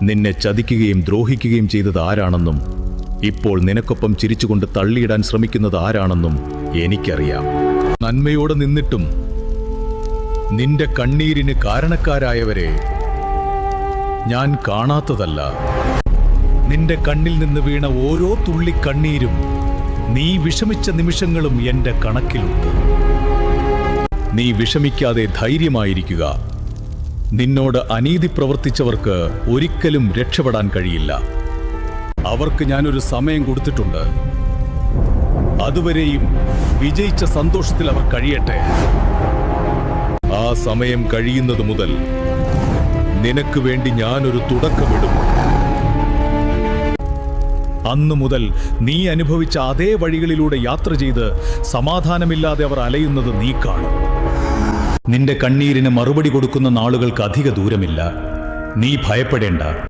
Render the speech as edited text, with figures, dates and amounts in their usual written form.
നിന്നെ ചതിക്കുകയും ദ്രോഹിക്കുകയും ചെയ്തത് ആരാണെന്നും ഇപ്പോൾ നിനക്കൊപ്പം ചിരിച്ചുകൊണ്ട് തള്ളിയിടാൻ ശ്രമിക്കുന്നത് ആരാണെന്നും എനിക്കറിയാം. നന്മയോടെ നിന്നിട്ടും നിന്റെ കണ്ണീരിന് കാരണക്കാരായവരെ ഞാൻ കാണാത്തതല്ല. നിന്റെ കണ്ണിൽ നിന്ന് വീണ ഓരോ തുള്ളി കണ്ണീരും, നീ വിഷമിച്ച നിമിഷങ്ങളും എന്റെ കണക്കിലുണ്ട്. നീ വിഷമിക്കാതെ ധൈര്യമായിരിക്കുക. നിന്നോട് അനീതി പ്രവർത്തിച്ചവർക്ക് ഒരിക്കലും രക്ഷപ്പെടാൻ കഴിയില്ല. അവർക്ക് ഞാനൊരു സമയം കൊടുത്തിട്ടുണ്ട്. അതുവരെയും വിജയിച്ച സന്തോഷത്തിൽ അവർ കഴിയട്ടെ. ആ സമയം കഴിയുന്നത് മുതൽ നിനക്ക് വേണ്ടി ഞാനൊരു തുടക്കമിടും. അന്നു മുതൽ നീ അനുഭവിച്ച അതേ വഴികളിലൂടെ യാത്ര ചെയ്ത് സമാധാനമില്ലാതെ അവർ അലയുന്നത് നീ കാണും. നിന്റെ കണ്ണീരിന് മറുപടി കൊടുക്കുന്ന നാളുകൾക്ക് അധിക ദൂരമില്ല. നീ ഭയപ്പെടേണ്ട.